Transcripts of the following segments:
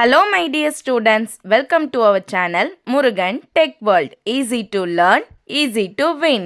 Hello my dear students, welcome to our channel Murugan Tech World. Easy to learn, easy to win.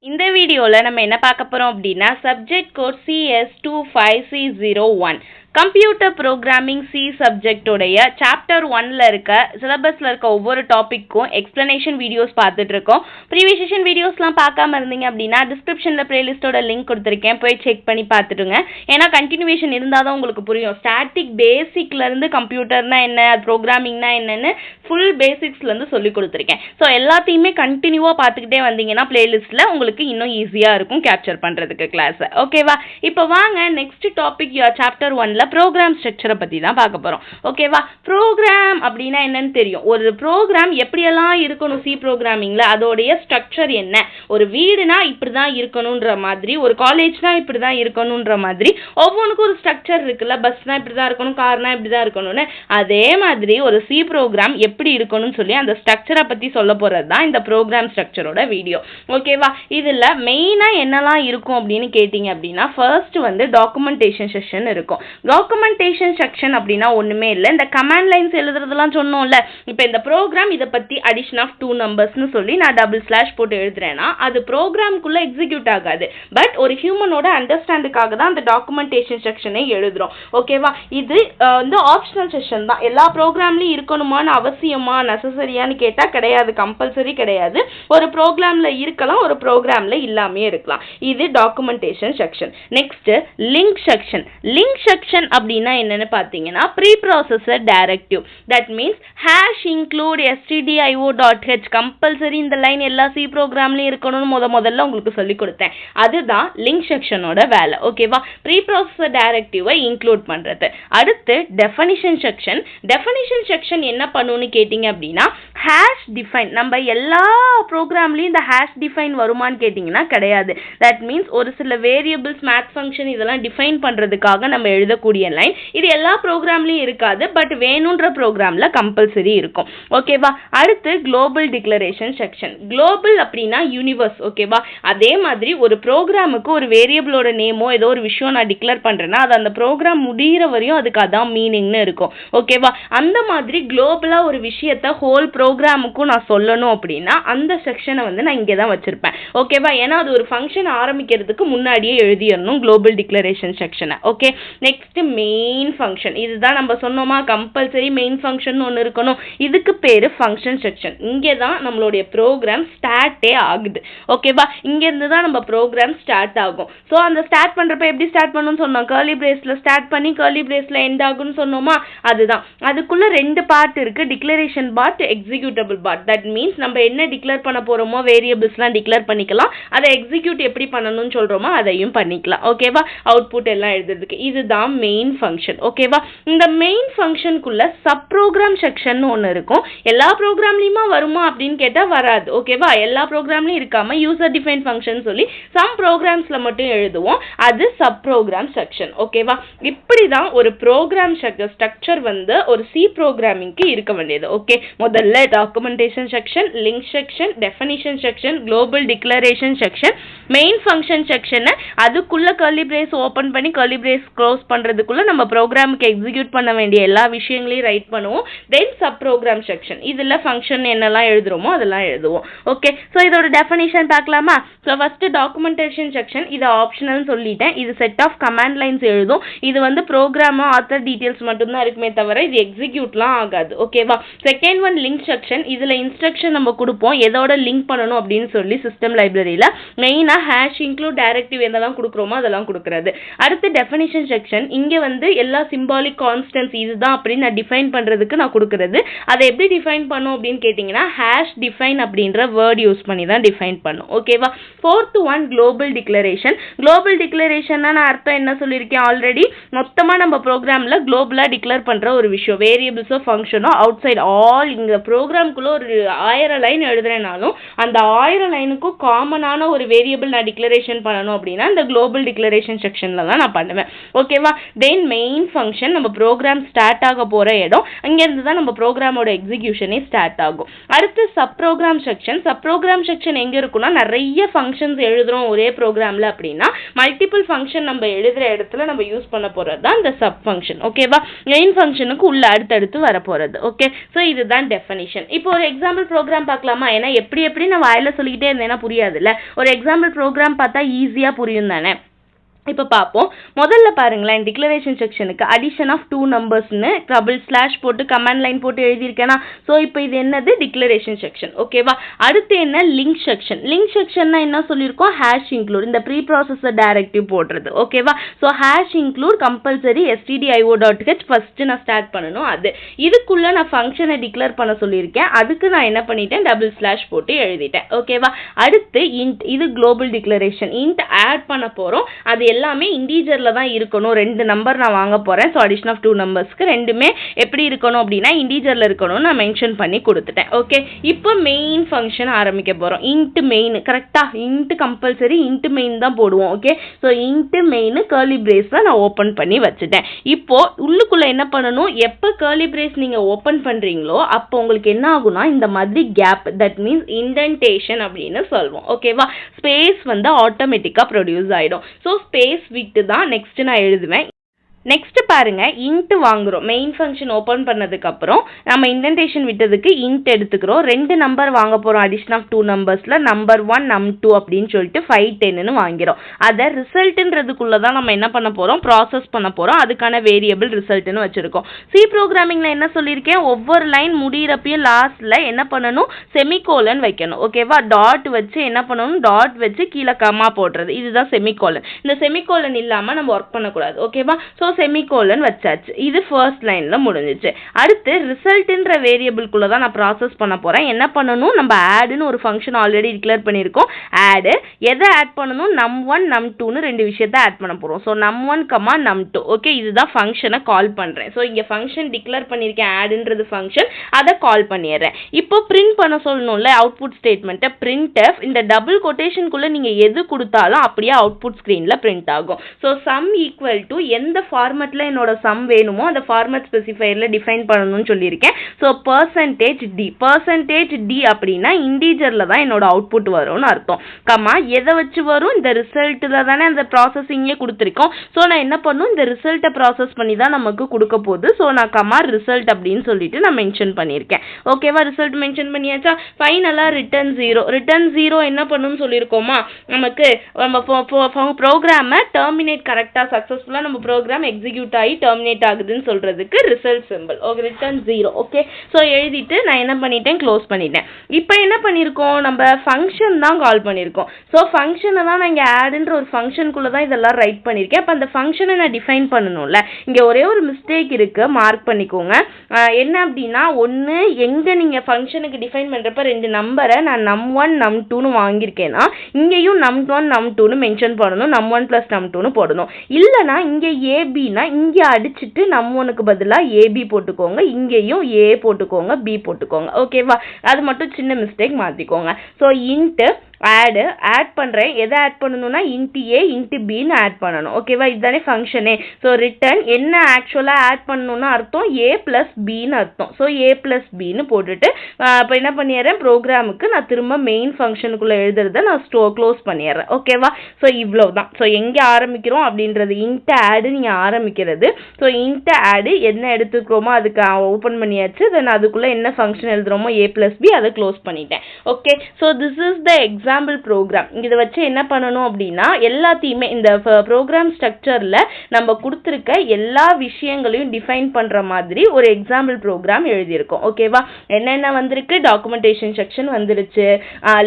இந்த வீடியோவில் நம்ம என்ன பார்க்க போகிறோம் அப்படின்னா subject code CS25C01 computer programming C சப்ஜெக்டோடைய சாப்டர் 1ல் இருக்க சிலபஸில் இருக்க ஒவ்வொரு டாப்பிக்கும் எக்ஸ்ப்ளனேஷன் வீடியோஸ் பார்த்துட்டு இருக்கோம். ப்ரீவியஸ் செஷன் வீடியோஸ்லாம் பார்க்காம இருந்தீங்க அப்படின்னா டிஸ்கிரிப்ஷனில் ப்ளேலிஸ்ட்டோட லிங்க் கொடுத்துருக்கேன், போய் செக் பண்ணி பார்த்துட்டுங்க. ஏன்னா கண்டினியூவேஷன் இருந்தால் தான் உங்களுக்கு புரியும். ஸ்டாட்டிக் பேசிக்லேருந்து கம்ப்யூட்டர்னா என்ன, ப்ரோக்ராமிங்னா என்னன்னு ஃபுல் பேசிக்ஸ்லேருந்து சொல்லி கொடுத்துருக்கேன். ஸோ எல்லாத்தையுமே கண்டினியூவாக பார்த்துக்கிட்டே வந்தீங்கன்னா ப்ளேலிஸ்ட்டில் உங்களுக்கு இன்னும் ஈஸியாக இருக்கும் கேப்சர் பண்ணுறதுக்கு கிளாஸை. ஓகேவா? இப்போ வாங்க நெக்ஸ்ட் டாபிக் சாப்டர் 1ல் ப்ரோக்ராம் ஸ்ட்ரக்சரை பற்றி தான் பார்க்க போகிறோம். ஓகேவா? ப்ரோக்ராம் அப்படின்னா என்னன்னு தெரியும். ஒரு ப்ரோக்ராம் எப்படியெல்லாம் இருக்கணும் சி ப்ரோக்ராமிங்கில், அதோடைய ஸ்ட்ரக்சர் என்ன, ஒரு வீடுனா இப்படி தான் இருக்கணுன்ற மாதிரி, ஒரு காலேஜ்னா இப்படி தான் இருக்கணுன்ற மாதிரி ஒவ்வொன்றுக்கும் ஒரு ஸ்ட்ரக்சர் இருக்குல்ல. பஸ்னா இப்படி தான் இருக்கணும், கார்னா இப்படி தான் இருக்கணும்னு, அதே மாதிரி ஒரு சி ப்ரோக்ராம் எப்படி இருக்கணும்னு சொல்லி அந்த ஸ்ட்ரக்சரை பற்றி சொல்ல போகிறது தான் இந்த ப்ரோக்ராம் ஸ்ட்ரக்சரோட வீடியோ. ஓகேவா? இதில் மெயினாக என்னெல்லாம் இருக்கும் அப்படின்னு கேட்டிங்க அப்படின்னா ஃபர்ஸ்ட் வந்து டாக்குமெண்டேஷன் செக்ஷன் இருக்கும். டாக்குமெண்டேஷன் செக்ஷன் அப்படின்னா ஒன்றுமே இல்லை, இந்த கமாண்ட் லைன்ஸ் எழுதுறதுலாம் சொன்னோம்ல. இப்போ இந்த ப்ரோக்ராம் இதை பற்றி அடிஷன் ஆஃப் 2 நம்பர்ஸ்னு சொல்லி நான் டபுள் ஸ்லாஷ் போட்டு எழுதுறேன்னா அது ப்ரோக்ராம்குள்ளே எக்ஸிக்யூட் ஆகாது. பட் ஒரு ஹியூமனோட அண்டர்ஸ்டாண்டுக்காக தான் அந்த டாக்குமெண்டேஷன் செக்ஷனை எழுதுகிறோம். ஓகேவா? இது வந்து ஆப்ஷனல் செக்ஷன் தான். எல்லா ப்ரோக்ராம்லையும் இருக்கணுமான்னு அவசியமா நெசசரியான்னு கேட்டால் கிடையாது, கம்பல்சரி கிடையாது. ஒரு ப்ரோக்ராமில் இருக்கலாம், ஒரு ப்ரோக்ராமில் இல்லாமே இருக்கலாம். இது documentation section. Next link section. Link section அப்படின்னா என்னன்னு பார்த்தீங்கன்னா pre processor directive. That means hash include stdio.h compulsory இந்த லைன் எல்லா சி ப்ரோக்ராம்லையும் இருக்கணும்னு முதல்ல உங்களுக்கு சொல்லி கொடுத்தேன். அதுதான் லிங்க் செக்ஷனோட வேலை. ஓகேவா? ப்ரீ ப்ராசஸர் டைரக்டிவை இன்க்ளூட் பண்ணுறது. அடுத்து டெஃபனிஷன் செக்ஷன். டெஃபனிஷன் செக்ஷன் என்ன பண்ணுன்னு கேட்டிங்க அப்படின்னா ஹேஷ் டிஃபைன். நம்ம எல்லா ப்ரோக்ராம்லையும் இந்த ஹேஷ் டிஃபைன் வருமானு கேட்டிங்கன்னா கிடையாது. தட் மீன்ஸ் ஒரு சில வேரியபிள்ஸ், மேத் ஃபங்க்ஷன் இதெல்லாம் டிஃபைன் பண்ணுறதுக்காக நம்ம எழுதக்கூடிய லைன். இது எல்லா ப்ரோக்ராம்லையும் இருக்காது, பட் வேணுன்ற ப்ரோக்ராமில் கம்பல்சரி இருக்கும். ஓகேவா? அடுத்து குளோபல் டிக்ளரேஷன் செக்ஷன். குளோபல் அப்படின்னா யூனிவர்ஸ். ஓகேவா? அதே மாதிரி ஒரு ப்ரோக்ராமுக்கு ஒரு வேரியபிளோட நேமோ ஏதோ ஒரு விஷயம் நான் டிக்ளேர் பண்ணுறேன்னா அது அந்த ப்ரோக்ராம் முடிகிற வரையும் அதுக்கு அதான் மீனிங்னு இருக்கும். ஓகேவா? அந்த மாதிரி குளோபலாக ஒரு விஷயத்தை ஹோல் ப்ரோக்ராமுக்கும் நான் சொல்லணும் அப்படின்னா அந்த செக்ஷனை வந்து நான் இங்கே தான் வச்சுருப்பேன். ஓகேவா? ஏன்னா அது ஒரு ஃபங்க்ஷன் ஆரம்பிக்கிறதுக்கு முன்னாடியே எழுதிடணும் குளோபல் டிக்ளரேஷன் செக்ஷனை. Okay, next main function. இதுதான் நம்ம சொன்னோமா கம்பல்சரி மெயின் ஃபங்க்ஷன் ஒன்று இருக்கணும். இதுக்கு பேர் ஃபங்க்ஷன் செக்ஷன். இங்கே தான் நம்மளுடைய ப்ரோக்ராம் ஸ்டார்ட்டே ஆகுது. ஓகேவா? இங்கேருந்து தான் நம்ம ப்ரோக்ராம் ஸ்டார்ட் ஆகும். ஸோ அந்த ஸ்டார்ட் பண்ணுறப்ப எப்படி ஸ்டார்ட் பண்ணணும்னு சொன்னோம், கர்லி பிரேஸில் ஸ்டார்ட் பண்ணி கர்லி பிரேஸில் எண்ட் ஆகும்னு சொன்னோமா. அதுதான். அதுக்குள்ளே 2 பார்ட் இருக்குது, declaration part, executable part. That means நம்ம என்ன டிக்ளேர் பண்ண போகிறோமோ வேரியபிள்ஸ்லாம் டிக்ளேர் பண்ணிக்கலாம், அதை எக்ஸிக்யூட் எப்படி பண்ணணும்னு சொல்கிறோமோ அதையும் பண்ணிக்கலாம். ஓகேவா? அவுட்புட் எல்லாம் எழுதுறதுக்கு இதுதான் மெயின் ஃபங்க்ஷன். ஓகேவா? இந்த மெயின் ஃபங்க்ஷனுக்குள்ள சப் ப்ரோக்ராம் செக்ஷன் ஒன்று இருக்கும். எல்லா ப்ரோக்ராம்லையுமா வருமா அப்படின்னு கேட்டால் வராது. ஓகேவா? எல்லா ப்ரோக்ராம்லையும் இருக்காம யூசர் டிஃபைன் ஃபங்க்ஷன் சொல்லி சம் ப்ரோக்ராம்ஸில் மட்டும் எழுதுவோம், அது சப் ப்ரோக்ராம் செக்ஷன். ஓகேவா? இப்படி தான் ஒரு ப்ரோக்ராம் ஸ்ட்ரக்சர் வந்து ஒரு சி ப்ரோக்ராமிங்க்கு இருக்க வேண்டியது. ஓகே, முதல்ல documentation section, link section, definition section, global declaration section, main function section. அதுக்குள்ள கர்லி பிரேஸ் ஓப்பன் பண்ணி கர்லி பிரேஸ் க்ளோஸ் பண்ணுறதுக்குள்ள நம்ம ப்ரோக்ராமுக்கு எக்ஸிக்யூட் பண்ண வேண்டிய எல்லா விஷயங்களையும் ரைட் பண்ணுவோம். தென் சப் ப்ரோக்ராம் செக்ஷன். இதில் ஃபங்க்ஷன் என்னெல்லாம் எழுதுறோமோ அதெல்லாம் எழுதுவோம். ஓகே, ஸோ இதோட டெஃபனிஷன் பார்க்கலாமா? So first documentation section. இது ஆப்ஷனல் சொல்லிட்டேன். இது செட் ஆஃப் கமாண்ட் லைன்ஸ் எழுதும். இது வந்து ப்ரோக்ராமோ ஆத்தர் டீட்டெயில்ஸ் மட்டும்தான் இருக்குமே தவிர இது எக்ஸிக்யூட்லாம் ஆகாது. ஓகேவா? Second one link section. இதில் இன்ஸ்ட்ரக்ஷன் நம்ம கொடுப்போம் எதோட லிங்க் பண்ணணும் அப்படின்னு சொல்லி சிஸ்டம் லைப்ரரியில் மெயினாக ஹேஷ் இன்க்ளூட் டைரக்டிவ் எதெல்லாம் கொடுக்குறோமோ அதெல்லாம் கொடுக்குறது. அடுத்து டெஃபனிஷன் செக்ஷன். இங்கே வந்து எல்லா சிம்பாலிக் கான்ஸ்டன்ஸ் இதுதான் அப்படின்னு நான் டிஃபைன் பண்ணுறதுக்கு நான் கொடுக்குறது. அதை எப்படி டிஃபைன் பண்ணும் அப்படின்னு கேட்டிங்கன்னா ஹேஷ் டிஃபைன் அப்படின்ற வேர்ட் யூஸ் பண்ணி தான் டிஃபைன் பண்ணும். ஓகேவா? Fourth one global declaration. Global டிக்ளரேஷன்னா நான் அர்த்தம் என்ன சொல்லியிருக்கேன் ஆல்ரெடி. மொத்தமாக நம்ம ப்ரோக்ராமில் குளோபலாக டிக்ளேர் பண்ணுற ஒரு விஷயம், வேரியபிள்ஸோ ஃபங்க்ஷனோ அவுட் ஆல் இங்கே ப்ரோக்ராம்குள்ளே ஒரு 1000 லைன் எழுதுறேனாலும் அந்த 1000 லைனுக்கும் காமனான ஒரு வேரியபிள் நான் டிக்ளரேஷன் பண்ணணும் அப்படின்னா இந்த குளோபல் டிக்ளரேஷன் செக்ஷனில் தான் நான் பண்ணுவேன். ஓகேவா? தென் மெயின் ஃபங்க்ஷன் நம்ம ப்ரோக்ராம் ஸ்டார்ட் ஆக போகிற இடம், அங்கேருந்து தான் நம்ம ப்ரோக்ராமோட எக்ஸிக்யூஷனே ஸ்டார்ட் ஆகும். அடுத்து sub program section. Sub program section எங்கே இருக்குன்னா, நிறைய ஃபங்க்ஷன்ஸ் எழுதுகிறோம் ஒரே ப்ரோக்ராமில் அப்படின்னா மல்டிபிள் ஃபங்க்ஷன் நம்ம எழுதுகிற இடத்துல நம்ம யூஸ் பண்ண போகிறது தான் இந்த சப் ஃபங்க்ஷன். ஓகேவா? மெயின் ஃபங்க்ஷனுக்கு உள்ள அடுத்தடுத்து வர போகிறது. ஓகே, ஸோ இதுதான் டெஃபினிஷன். இப்போ ஒரு எக்ஸாம்பிள் ப்ரோக்ராம் பார்க்கலாமா? ஏன்னா எப்படி நான் வாயில சொல்லிக்கிட்டே இருந்தேன்னா புரியாதுல்ல. ஒரு எக்ஸாம்பிள் ப்ரோக்ராம் பார்த்தா ஈஸியாக புரியும் தானே. இப்போ பார்ப்போம். முதல்ல பாருங்களேன், டிக்ளரேஷன் செக்ஷனுக்கு அடிஷன் ஆஃப் 2 நம்பர்ஸ்னு / போட்டு கமாண்ட் லைன் போட்டு எழுதியிருக்கேனா. ஸோ இப்போ இது என்னது? Declaration section. ஓகேவா? அடுத்து என்ன? Link section. லிங்க் செக்ஷன்னா என்ன சொல்லியிருக்கோம்? ஹேஷ் இன்க்ளூட், இந்த ப்ரீ ப்ராசஸர் டைரக்டிவ் போடுறது. ஓகேவா? So hash include compulsory stdio.h first நான் ஸ்டார்ட் பண்ணணும். அது இதுக்குள்ள நான் ஃபங்க்ஷனை டிக்ளேர் பண்ண சொல்லியிருக்கேன். அதுக்கு நான் என்ன பண்ணிட்டேன்? / போட்டு எழுதிட்டேன். ஓகேவா? அடுத்து இன்ட், இது குளோபல் டிக்ளரேஷன். இன்ட் ஆட் பண்ண போகிறோம். அது எல்லாமே இண்டீஜரில் தான் இருக்கணும். 2 நம்பர் நான் வாங்க போகிறேன். ஸோ அடிஷன் ஆஃப் 2 நம்பர்ஸ்க்கு ரெண்டுமே எப்படி இருக்கணும் அப்படின்னா இண்டீஜரில் இருக்கணும்னு நான் மென்ஷன் பண்ணி கொடுத்துட்டேன். ஓகே, இப்போ மெயின் ஃபங்க்ஷன் ஆரம்பிக்க போகிறோம். இன்ட் மெயின், கரெக்டாக இன்ட் கம்பல்சரி இன்ட் மெயின் தான் போடுவோம். Okay, so int main curly Brazil நான் ஓப்பன் பண்ணி வச்சுட்டேன். இப்போ உள்ளுக்குள்ளே என்ன பண்ணணும்? எப்போ கர்லி பிரேஸ் நீங்கள் ஓப்பன் பண்ணுறீங்களோ அப்போ உங்களுக்கு என்ன ஆகும்னா இந்த மாதிரி கேப், தட் மீன்ஸ் இண்டென்டேஷன் அப்படின்னு சொல்லுவோம். ஓகேவா? ஸ்பேஸ் வந்து ஆட்டோமேட்டிக்காக ப்ரொடியூஸ் ஆகிடும். ஸோ ஸ்பேஸ் விட்டு தான் நெக்ஸ்ட் நான் எழுதுவேன். நெக்ஸ்ட் பாருங்க, இன்ட் வாங்குறோம். மெயின் ஃபங்க்ஷன் ஓப்பன் பண்ணதுக்கு அப்புறம் நம்ம இண்டென்டேஷன் விட்டதுக்கு இன்ட் எடுத்துக்கிறோம். 2 நம்பர் வாங்க போறோம். அடிஷன் ஆஃப் 2 நம்பர்ஸ்ல நம்பர் 1 num2 அப்படின்னு சொல்லிட்டு 5 10ன்னு வாங்கிறோம். அதை ரிசல்ட்ன்றதுக்குள்ள தான் நம்ம என்ன பண்ண போறோம்? ப்ராசஸ் பண்ண போறோம். அதுக்கான வேரியபிள் ரிசல்ட்னு வச்சிருக்கோம். சி ப்ரோக்ராமிங்ல என்ன சொல்லியிருக்கேன்? ஒவ்வொரு லைன் முடியிறப்பையும் லாஸ்ட்ல என்ன பண்ணணும்? செமிகோலன் வைக்கணும். ஓகேவா? டாட் வச்சு என்ன பண்ணணும்? டாட் வச்சு கீழே கமா போடுறது, இதுதான் செமிகோலன். இந்த செமிகோலன் இல்லாம நம்ம ஒர்க் பண்ணக்கூடாது. ஓகேவா? ஸோ செமிகோலன் வச்சாச்சு. இது ஃபர்ஸ்ட் லைன்ல முடிஞ்சிச்சு. அடுத்து ரிசல்ட்ன்ற வேரியபிள்குள்ள தான் நான் ப்ராசஸ் பண்ண போறேன். என்ன பண்ணணும்? நம்ம ஆட்னு ஒரு ஃபங்க்ஷன் ஆல்ரெடி டிக்ளேர் பண்ணியிருக்கோம். ஆட் எதை ஆட் பண்ணணும்? num1 num2னு 2 விஷயத்தை ஆட் பண்ண போறோம். So num1, num2. ஓகே, இதுதான் ஃபங்க்ஷனை கால் பண்றேன். ஸோ இங்க ஃபங்க்ஷன் டிக்ளேர் பண்ணியிருக்கேன், ஆட்ன்றது ஃபங்க்ஷன், அதை கால் பண்ணிடுறேன். இப்போ பிரிண்ட் பண்ண சொல்லணும்ல அவுட்புட் ஸ்டேட்மெண்ட்டை. printf இந்த டபுள் கொட்டேஷனுக்குள்ள நீங்க எது கொடுத்தாலும் அப்படியே அவுட்புட் ஸ்கிரீன்ல பிரிண்ட் ஆகும். ஸோ சம் ஈக்குவல் டு எந்த ஃபார்மேட்ல என்னோட சம் வேணுமோ அந்த ஃபார்மேட் ஸ்பெசிஃபையர்ல டிஃபைன் பண்ணணும்னு சொல்லியிருக்கேன். ஸோ %d அப்படின்னா இண்டீஜர்ல தான் என்னோட அவுட்புட் வரும்னு அர்த்தம். கமா எதை வச்சு வரும்? இந்த ரிசல்ட்ல தானே அந்த ப்ராசஸிங்கே கொடுத்துருக்கோம். ஸோ நான் என்ன பண்ணும்? இந்த ரிசல்ட்டை ப்ராசஸ் பண்ணி தான் நமக்கு கொடுக்க போகுது. ஸோ நான் கமா ரிசல்ட் அப்படின்னு சொல்லிட்டு நான் மென்ஷன் பண்ணியிருக்கேன். ஓகேவா? ரிசல்ட் மென்ஷன் பண்ணியாச்சா? ஃபைனலாக ரிட்டர்ன் 0 என்ன பண்ணணும்னு சொல்லியிருக்கோமா? நமக்கு நம்ம ப்ரோக்ராமை டெர்மினேட் கரெக்டாக சக்ஸஸ்ஃபுல்லாக நம்ம ப்ரோக்ராம் எக்ஸிக்யூட் ஆகி டெர்மினேட் ஆகுதுன்னு சொல்றதுக்கு result simple. Okay, return 0. Okay, so எழுதிட்டு நான் என்ன பண்ணிட்டேன்? க்ளோஸ் பண்ணிட்டேன். இப்போ என்ன பண்ணியிருக்கோம்? நம்ம ஃபங்க்ஷன் தான் கால் பண்ணியிருக்கோம். ஸோ ஃபங்க்ஷனை தான் நான் இங்கே ஆடுன்ற ஒரு ஃபங்க்ஷனுக்குள்ள தான் இதெல்லாம் ரைட் பண்ணியிருக்கேன். அப்போ அந்த ஃபங்க்ஷனை நான் டிஃபைன் பண்ணணும்ல. இங்கே ஒரே ஒரு மிஸ்டேக் இருக்கு, மார்க் பண்ணிக்கோங்க. என்ன அப்படின்னா, ஒன்று எங்கே நீங்கள் ஃபங்க்ஷனுக்கு டிஃபைன் பண்ணுறப்ப 2 நம்பரை நான் num1 num2னு வாங்கியிருக்கேன்னா இங்கேயும் num1 num2னு மென்ஷன் பண்ணணும். num1 + num2னு போடணும். இல்லைனா இங்கே ஏபினா இங்கே அடிச்சுட்டு num1க்கு பதிலாக ஏபி போட்டுக்கோங்க, இங்கேயும் ஏ போட்டுக்கோங்க, பி போட்டுக்கோங்க. ஓகேவா? அது மட்டும் சின்ன மிஸ்டேக் மாற்றிக்கோங்க. ஸோ இன்ட்டு ஆட் பண்ணுறேன். எதை ஆட் பண்ணணும்னா int a int bன்னு ஆட் பண்ணணும். ஓகேவா? இதுதானே ஃபங்க்ஷனே. ஸோ ரிட்டர்ன் என்ன ஆக்சுவலாக ஆட் பண்ணணும்னு அர்த்தம்? a + bன்னு அர்த்தம். ஸோ a + bன்னு போட்டுட்டு இப்போ என்ன பண்ணிடுறேன்? ப்ரோக்ராமுக்கு நான் திரும்ப மெயின் ஃபங்க்ஷனுக்குள்ளே எழுதுறத நான் க்ளோஸ் பண்ணிடுறேன். ஓகேவா? ஸோ இவ்வளோ தான். ஸோ எங்கே ஆரம்பிக்கிறோம் அப்படின்றது இன்ட் ஆடு நீங்கள் ஆரம்பிக்கிறது. ஸோ இன்ட் ஆடு என்ன எடுத்துக்கிறோமோ அதுக்கு ஓப்பன் பண்ணியாச்சு. தென் அதுக்குள்ளே என்ன ஃபங்க்ஷன் எழுதுகிறோமோ a + b அதை க்ளோஸ் பண்ணிட்டேன். Okay, so this is the example program. இதை வச்சு என்ன பண்ணணும் அப்படின்னா எல்லாத்தையுமே இந்த ப்ரோக்ராம் ஸ்ட்ரக்சரில் நம்ம கொடுத்துருக்க எல்லா விஷயங்களையும் டிஃபைன் பண்ணுற மாதிரி ஒரு எக்ஸாம்பிள் ப்ரோக்ராம் எழுதியிருக்கோம். ஓகேவா? என்னென்ன வந்திருக்கு? டாக்குமெண்டேஷன் செக்ஷன் வந்துருச்சு,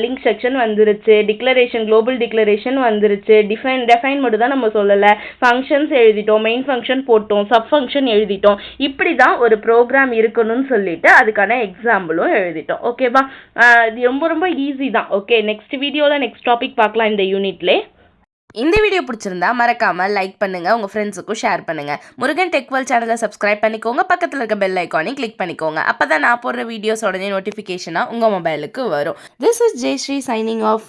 லிங்க் செக்ஷன் வந்துருச்சு, டிக்ளரேஷன் குளோபல் டிக்ளரேஷன் வந்துருச்சு, டிஃபைன் மட்டும் தான் நம்ம சொல்லலை, ஃபங்க்ஷன்ஸ் எழுதிட்டோம், மெயின் ஃபங்க்ஷன் போட்டோம், சப் ஃபங்க்ஷன் எழுதிட்டோம். இப்படி தான் ஒரு ப்ரோக்ராம் இருக்கணும்னு சொல்லிட்டு அதுக்கான எக்ஸாம்பிளும் எழுதிட்டோம். ஓகேவா? இது ரொம்ப ரொம்ப ஈஸி தான். ஓகே, நெக்ஸ்ட் வீடியோவில் நெக்ஸ்ட் டாபிக் பார்க்கலாம் இந்த யூனிட்லே. இந்த வீடியோ பிடிச்சிருந்தா மறக்காம லைக் பண்ணுங்க, உங்க ஃப்ரெண்ட்ஸுக்கும் ஷேர் பண்ணுங்க. முருகன் டெக் வேர்ல்ட் சேனலை சப்ஸ்கிரைப் பண்ணிக்கோங்க, பக்கத்தில் இருக்க பெல் ஐக்கானையும் கிளிக் பண்ணிக்கோங்க. அப்பதான் நான் போடுற வீடியோஸ் உடனே நோட்டிஃபிகேஷனாக உங்க மொபைலுக்கு வரும். This is Jayashree signing of.